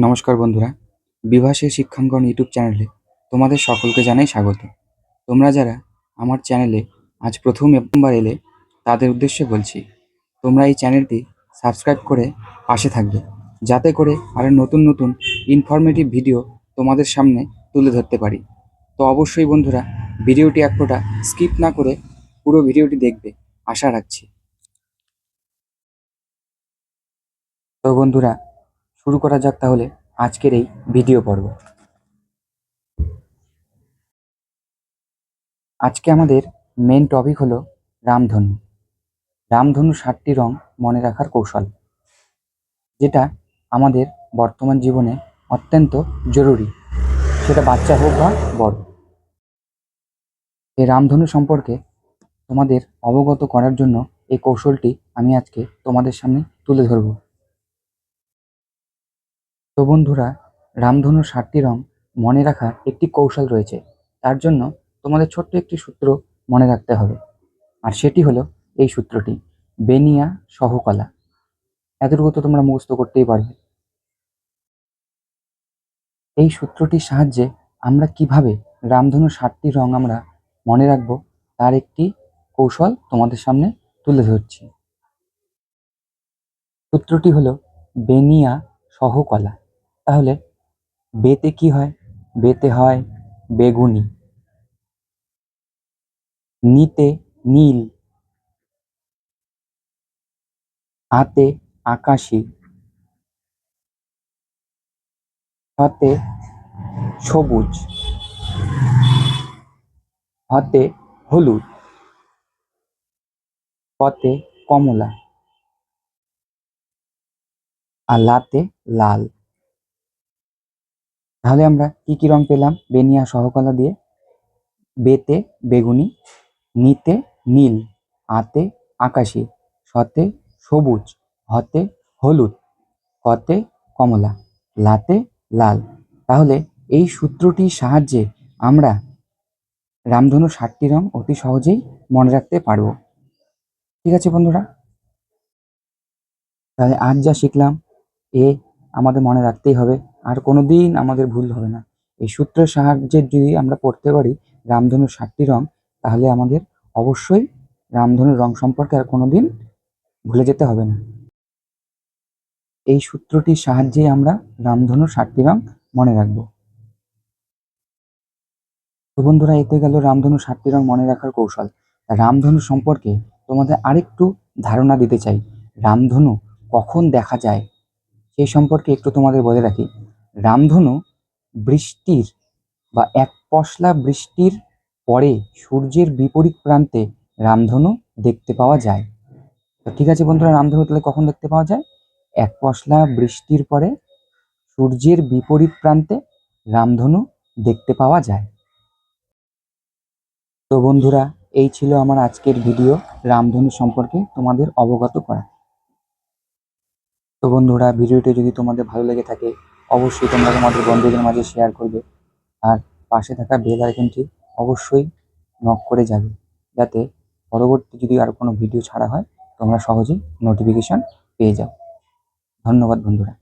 নমস্কার বন্ধুরা, বিভাসের শিক্ষাঙ্গন ইউটিউব চ্যানেলে তোমাদের সকলকে জানাই স্বাগত। তোমরা যারা আমার চ্যানেলে আজ প্রথমবার এলে তাদের উদ্দেশ্যে বলছি, তোমরা এই চ্যানেলটি সাবস্ক্রাইব করে পাশে থাকবে, যাতে করে আরও নতুন নতুন ইনফরমেটিভ ভিডিও তোমাদের সামনে তুলে ধরতে পারি। তো অবশ্যই বন্ধুরা, ভিডিওটি এক ফোঁটা স্কিপ না করে পুরো ভিডিওটি দেখবে আশা রাখছি। তো বন্ধুরা, শুরু করা যাক তাহলে আজকের এই ভিডিও পর্ব। আজকে আমাদের মেন টপিক হলো রামধনু। রামধনু 7টি রং মনে রাখার কৌশল, যেটা আমাদের বর্তমান জীবনে অত্যন্ত জরুরি, সেটা বাচ্চা হোক বা বড়। এই রামধনু সম্পর্কে তোমাদের অবগত করার জন্য এই কৌশলটি আমি আজকে তোমাদের সামনে তুলে ধরব। তো বন্ধুরা, রামধনুর 7টি রং মনে রাখার একটি কৌশল রয়েছে। তার জন্য তোমাদের ছোট্ট একটি সূত্র মনে রাখতে হবে, আর সেটি হলো এই সূত্রটি: বেনিয়া সহকলা। এতটুকু তো তোমরা মুখস্থ করতেই পারবে। এই সূত্রটির সাহায্যে আমরা কিভাবে রামধনুর 7টি রং আমরা মনে রাখবো তার একটি কৌশল তোমাদের সামনে তুলে ধরছি। সূত্রটি হলো বেনিয়া সহকলা। তাহলে বেতে কি হয়? বেতে হয় বেগুনি, নিতে নীল, আতে আকাশি, হতে সবুজ, হতে হলুদ, পতে কমলা, আর লাতে লাল। তাহলে আমরা কি কি রং পেলাম বেনিয়া সহকলা দিয়ে? বেতে বেগুনি, নিতে নীল, আতে আকাশি, শতে সবুজ, হতে হলুদ, পতে কমলা, লাতে লাল। তাহলে এই সূত্রটির সাহায্যে আমরা রামধনু 7টি রং অতি সহজেই মনে রাখতে পারবো। ঠিক আছে বন্ধুরা, তাহলে আজ যা শিখলাম আমাদের মনে রাখতেই হবে, আর কোনো দিন আমাদের ভুল হবে না। এই সূত্রের সাহায্যে যদি আমরা পড়তে পারি রামধনুর 7টি রং, তাহলে আমাদের অবশ্যই রামধনুর রং সম্পর্কে আর কোনো দিন ভুলে যেতে হবে না। এই সূত্রটির সাহায্যেই আমরা রামধনুর 7টি রং মনে রাখবো। তো বন্ধুরা, এতে গেল রামধনু 7টি রং মনে রাখার কৌশল। রামধনু সম্পর্কে তোমাদের আরেকটু ধারণা দিতে চাই। রামধনু কখন দেখা যায় সেই সম্পর্কে একটু তোমাদের বলে রাখি। রামধনু বৃষ্টির বা এক পশলা বৃষ্টির পরে সূর্যের বিপরীত প্রান্তে রামধনু দেখতে পাওয়া যায়। তো ঠিক আছে বন্ধুরা, রামধনু তাহলে কখন দেখতে পাওয়া যায়? এক পশলা বৃষ্টির পরে সূর্যের বিপরীত প্রান্তে রামধনু দেখতে পাওয়া যায়। তো বন্ধুরা, এই ছিল আমার আজকের ভিডিও রামধনু সম্পর্কে তোমাদের অবগত করা। তো বন্ধুরা, ভিডিওটি যদি তোমাদের ভালো লেগে থাকে অবশ্যই তোমরা তোমাদের বন্ধুদের মাঝে শেয়ার করবে, আর পাশে থাকা বেল আইকনটি অবশ্যই নক করে যাবে, যাতে পরবর্তী যদি আর কোনো ভিডিও ছাড়া হয় তোমরা সহজেই নোটিফিকেশন পেয়ে যাও। ধন্যবাদ বন্ধুরা।